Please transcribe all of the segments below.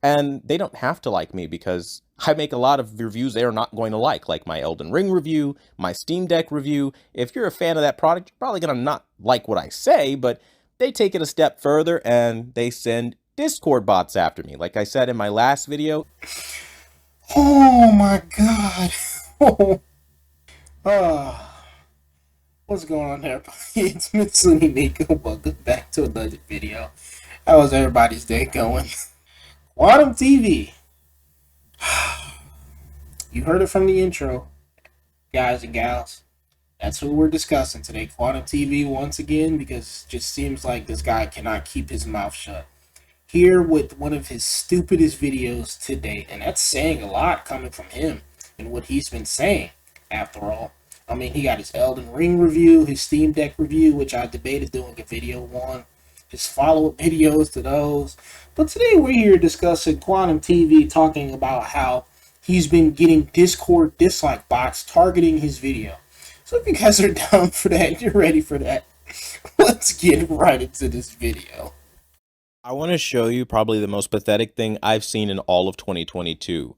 And they don't have to like me because I make a lot of reviews they are not going to like my Elden Ring review, my Steam Deck review. If you're a fan of that product, you're probably going to not like what I say, but they take it a step further and they send Discord bots after me. Like I said in my last video, Oh my god. Oh, what's going on there? It's Mitsuni Nico. Welcome back to another video. How was everybody's day going? Quantum TV. You heard it from the intro, guys and gals. That's who we're discussing today. Quantum TV once again, because it just seems like this guy cannot keep his mouth shut. Here with one of his stupidest videos to date, and that's saying a lot coming from him and what he's been saying, after all. I mean, he got his Elden Ring review, his Steam Deck review, which I debated doing a video on, his follow-up videos to those. But today we're here discussing Quantum TV, talking about how he's been getting Discord dislike bots targeting his video. So if you guys are down for that, you're ready for that, let's get right into this video. I want to show you probably the most pathetic thing I've seen in all of 2022.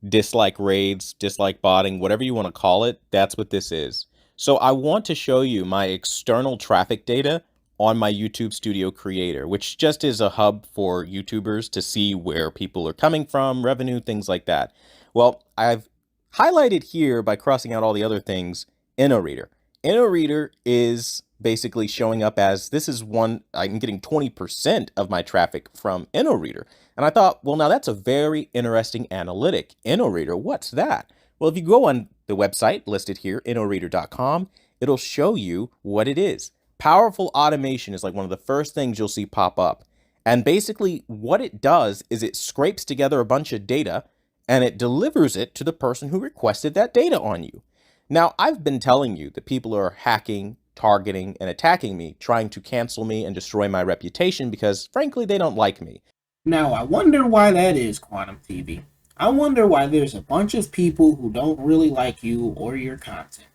Dislike raids, dislike botting, whatever you want to call it, that's what this is. So I want to show you my external traffic data on my YouTube Studio Creator, which just is a hub for YouTubers to see where people are coming from, revenue, things like that. Well, I've highlighted here by crossing out all the other things, InnoReader. InnoReader is basically showing up as this is one, I'm getting 20% of my traffic from InnoReader. And I thought, well, now that's a very interesting analytic. InnoReader, what's that? Well, if you go on the website listed here, innoreader.com, it'll show you what it is. Powerful automation is like one of the first things you'll see pop up. And basically what it does is it scrapes together a bunch of data and it delivers it to the person who requested that data on you. Now, I've been telling you that people are hacking, targeting, and attacking me, trying to cancel me and destroy my reputation because, frankly, they don't like me. Now, I wonder why that is, Quantum TV. I wonder why there's a bunch of people who don't really like you or your content.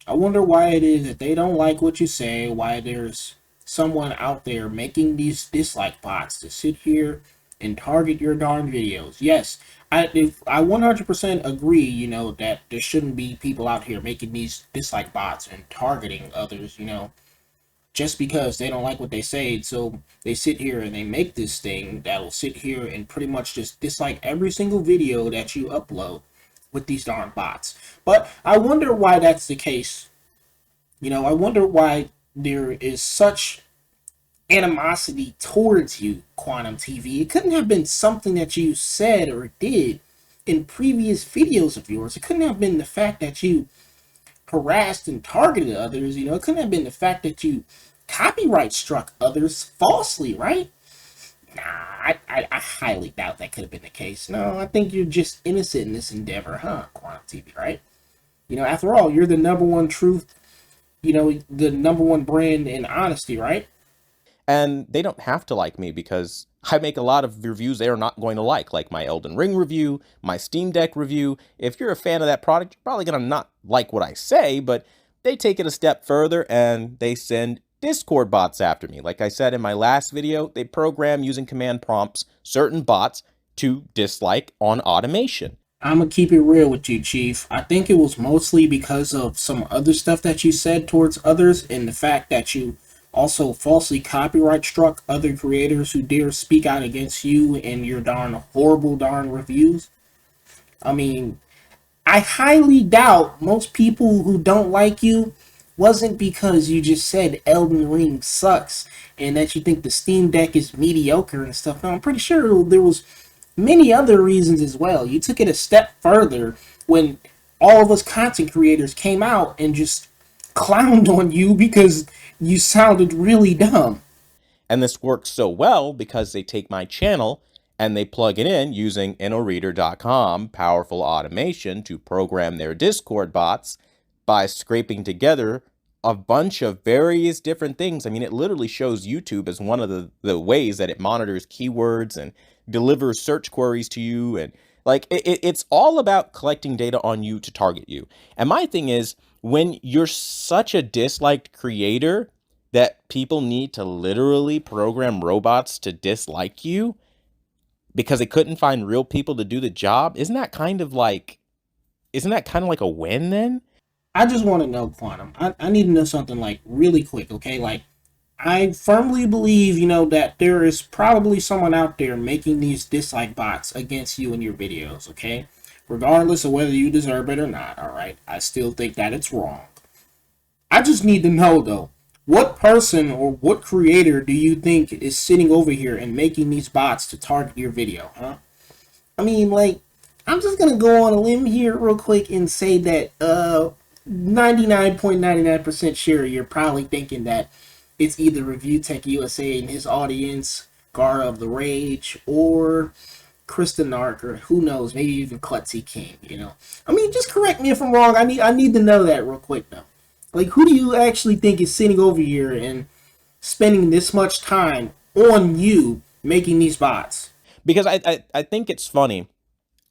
I wonder why it is that they don't like what you say, why there's someone out there making these dislike bots to sit here and target your darn videos. Yes, I 100% agree, that there shouldn't be people out here making these dislike bots and targeting others, just because they don't like what they say. So they sit here and they make this thing that'll sit here and pretty much just dislike every single video that you upload with these darn bots. But I wonder why that's the case. I wonder why there is such animosity towards you, Quantum TV. It couldn't have been something that you said or did in previous videos of yours. It couldn't have been the fact that you harassed and targeted others. It couldn't have been the fact that you copyright struck others falsely, right? Nah, I highly doubt that could have been the case. No, I think you're just innocent in this endeavor, huh, Quantum TV, right? After all, you're the number one truth, the number one brand in honesty, right? And they don't have to like me because I make a lot of reviews they are not going to like my Elden Ring review, my Steam Deck review. If you're a fan of that product, you're probably going to not like what I say, but they take it a step further and they send Discord bots after me. Like I said in my last video, they program using command prompts certain bots to dislike on automation. I'm gonna keep it real with you, Chief. I think it was mostly because of some other stuff that you said towards others, and the fact that you also falsely copyright struck other creators who dare speak out against you and your darn horrible darn reviews. I mean, I highly doubt most people who don't like you wasn't because you just said Elden Ring sucks and that you think the Steam Deck is mediocre and stuff. No, I'm pretty sure there was many other reasons as well. You took it a step further when all of us content creators came out and just clowned on you because you sounded really dumb. And this works so well because they take my channel and they plug it in using innoreader.com powerful automation to program their Discord bots by scraping together a bunch of various different things. I mean, it literally shows YouTube as one of the ways that it monitors keywords and delivers search queries to you. And like, it's all about collecting data on you to target you. And my thing is, when you're such a disliked creator that people need to literally program robots to dislike you, because they couldn't find real people to do the job. Isn't that kind of like a win then? I just want to know, Quantum. I need to know something like really quick, okay? Like, I firmly believe, that there is probably someone out there making these dislike bots against you and your videos, okay? Regardless of whether you deserve it or not, all right? I still think that it's wrong. I just need to know, though, what person or what creator do you think is sitting over here and making these bots to target your video, huh? I mean, like, I'm just gonna go on a limb here real quick and say that 99.99% sure you're probably thinking that it's either Review Tech USA and his audience, Gara of the Rage, or Krista Nark, or who knows, maybe even Klutzy King. I mean, just correct me if I'm wrong. I need to know that real quick though. Like, who do you actually think is sitting over here and spending this much time on you making these bots? Because I think it's funny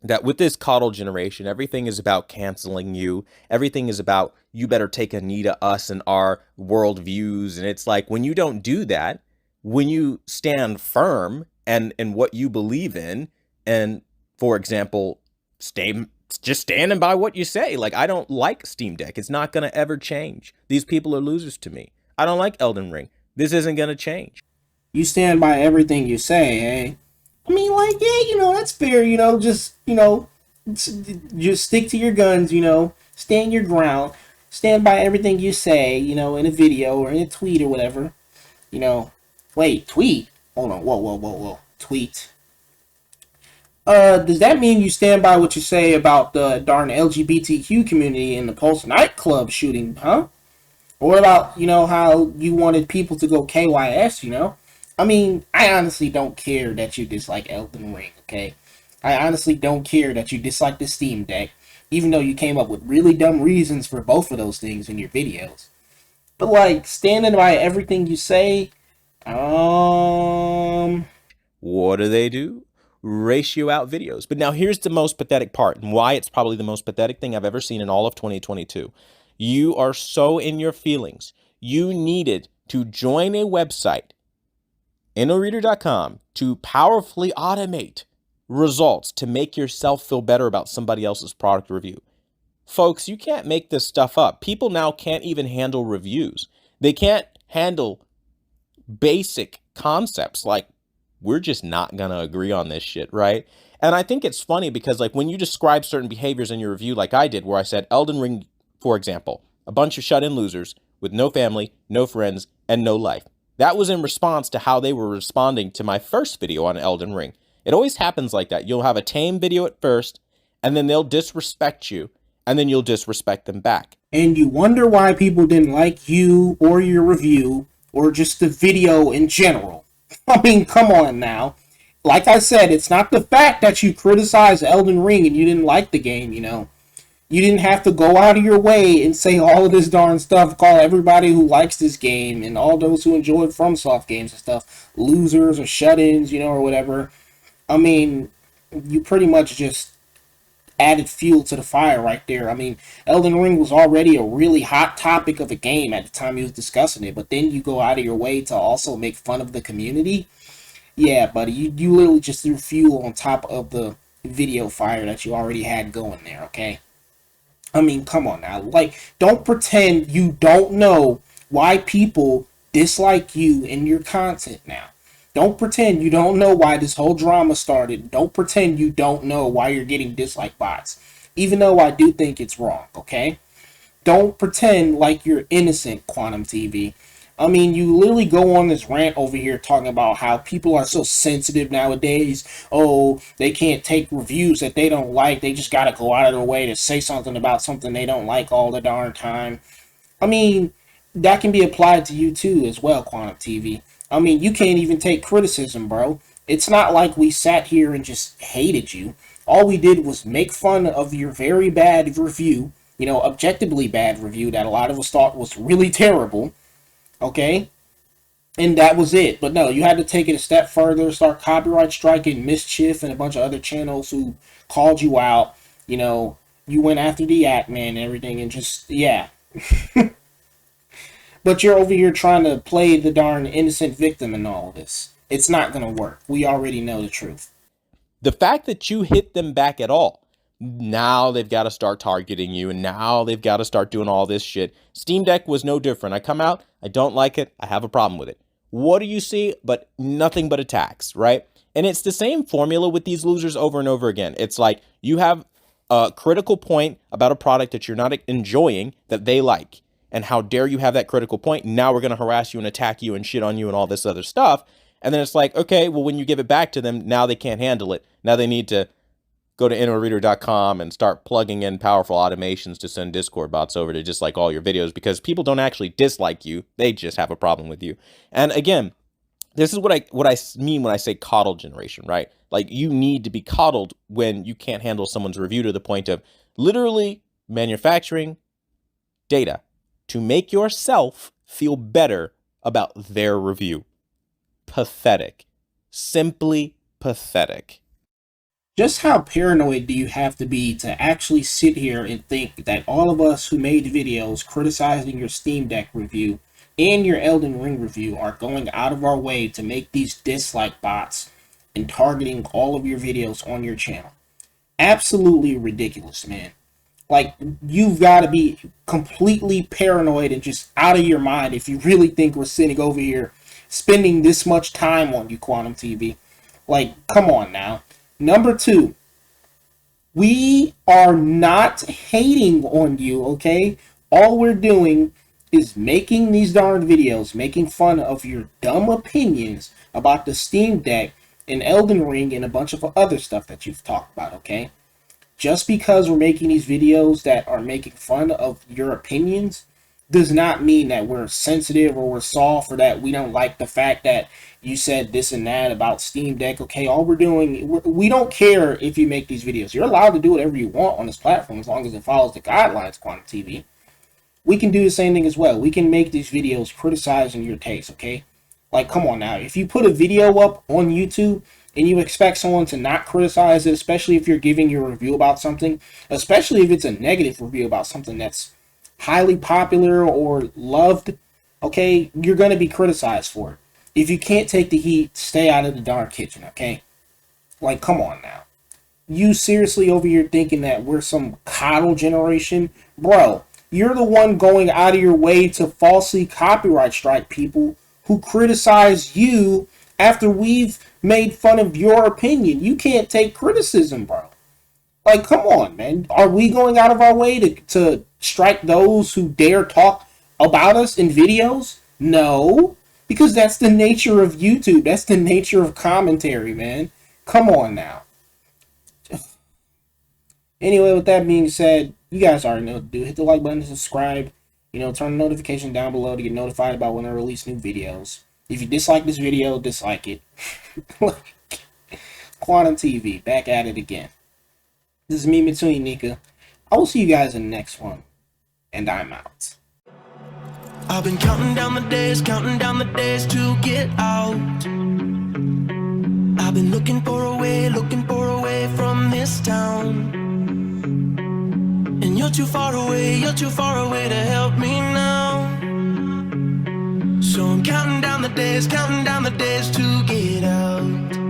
that with this coddle generation, everything is about canceling you. Everything is about you better take a knee to us and our world views. And it's like when you don't do that, when you stand firm and what you believe in, and for example, stay just standing by what you say. Like, I don't like Steam Deck. It's not gonna ever change. These people are losers to me. I don't like Elden Ring. This isn't gonna change. You stand by everything you say, eh? I mean, like, yeah, that's fair, just stick to your guns, stand your ground, stand by everything you say, in a video or in a tweet or whatever, you know. Wait, tweet? Hold on, whoa, tweet. Does that mean you stand by what you say about the darn LGBTQ community in the Pulse nightclub shooting, huh? Or about, how you wanted people to go KYS. I mean, I honestly don't care that you dislike Elden Ring, okay? I honestly don't care that you dislike the Steam Deck, even though you came up with really dumb reasons for both of those things in your videos. But, like, standing by everything you say, um... What do? Ratio out videos. But now here's the most pathetic part, and why it's probably the most pathetic thing I've ever seen in all of 2022. You are so in your feelings. You needed to join a website, InnoReader.com, to powerfully automate results to make yourself feel better about somebody else's product review. Folks, you can't make this stuff up. People now can't even handle reviews. They can't handle basic concepts like, we're just not gonna agree on this shit, right? And I think it's funny because, like, when you describe certain behaviors in your review, like I did, where I said Elden Ring, for example, a bunch of shut-in losers with no family, no friends, and no life. That was in response to how they were responding to my first video on Elden Ring. It always happens like that. You'll have a tame video at first, and then they'll disrespect you, and then you'll disrespect them back. And you wonder why people didn't like you or your review or just the video in general. I mean, come on now. Like I said, it's not the fact that you criticized Elden Ring and you didn't like the game, You didn't have to go out of your way and say all of this darn stuff, call everybody who likes this game and all those who enjoy FromSoft games and stuff losers or shut-ins, or whatever. I mean, you pretty much just added fuel to the fire right there. I mean, Elden Ring was already a really hot topic of a game at the time he was discussing it, but then you go out of your way to also make fun of the community. Yeah, buddy, you literally just threw fuel on top of the video fire that you already had going there, okay? I mean, come on now. Like, don't pretend you don't know why people dislike you and your content now. Don't pretend you don't know why this whole drama started. Don't pretend you don't know why you're getting dislike bots. Even though I do think it's wrong, okay? Don't pretend like you're innocent, QuantumTV. I mean, you literally go on this rant over here talking about how people are so sensitive nowadays. Oh, they can't take reviews that they don't like. They just gotta go out of their way to say something about something they don't like all the darn time. I mean, that can be applied to you too as well, QuantumTV. I mean, you can't even take criticism, bro. It's not like we sat here and just hated you. All we did was make fun of your very bad review, objectively bad review that a lot of us thought was really terrible, okay? And that was it. But no, you had to take it a step further, start copyright striking Mischief and a bunch of other channels who called you out. You went after the Yak Man and everything, and just, yeah. But you're over here trying to play the darn innocent victim in all of this. It's not going to work. We already know the truth. The fact that you hit them back at all, now they've got to start targeting you, and now they've got to start doing all this shit. Steam Deck was no different. I come out, I don't like it, I have a problem with it. What do you see? But nothing but attacks, right? And it's the same formula with these losers over and over again. It's like you have a critical point about a product that you're not enjoying that they like. And how dare you have that critical point? Now we're going to harass you and attack you and shit on you and all this other stuff. And then it's like, okay, well, when you give it back to them, now they can't handle it. Now they need to go to InnoReader.com and start plugging in powerful automations to send Discord bots over to dislike all your videos, because people don't actually dislike you. They just have a problem with you. And again, this is what I mean when I say coddle generation, right? Like, you need to be coddled when you can't handle someone's review to the point of literally manufacturing data to make yourself feel better about their review. Pathetic. Simply pathetic. Just how paranoid do you have to be to actually sit here and think that all of us who made videos criticizing your Steam Deck review and your Elden Ring review are going out of our way to make these dislike bots and targeting all of your videos on your channel? Absolutely ridiculous, man. Like, you've got to be completely paranoid and just out of your mind if you really think we're sitting over here spending this much time on you, QuantumTV. Like, come on now. Number 2, we are not hating on you, okay? All we're doing is making these darn videos, making fun of your dumb opinions about the Steam Deck and Elden Ring and a bunch of other stuff that you've talked about, okay? Just because we're making these videos that are making fun of your opinions does not mean that we're sensitive or we're soft, or that we don't like the fact that you said this and that about Steam Deck. Okay, all we're doing, we don't care if you make these videos. You're allowed to do whatever you want on this platform as long as it follows the guidelines, QuantumTV. We can do the same thing as well. We can make these videos criticizing your taste, okay? Like, come on now. If you put a video up on YouTube and you expect someone to not criticize it, especially if you're giving your review about something, especially if it's a negative review about something that's highly popular or loved, okay, you're going to be criticized for it. If you can't take the heat, stay out of the darn kitchen, okay? Like, come on now. You seriously over here thinking that we're some coddle generation? Bro, you're the one going out of your way to falsely copyright strike people who criticize you after we've made fun of your opinion. You can't take criticism, bro. Like, come on, man. Are we going out of our way to strike those who dare talk about us in videos? No, because that's the nature of YouTube. That's the nature of commentary, man. Come on now. Anyway, with that being said, you guys already know what to do. Hit the like button, subscribe. Turn the notification down below to get notified about when I release new videos. If you dislike this video, dislike it. QuantumTV, back at it again. This is me, Mitsui Nika. I will see you guys in the next one. And I'm out. I've been counting down the days to get out. I've been looking for a way from this town. And you're too far away to help me now. So I'm counting down the days to get out.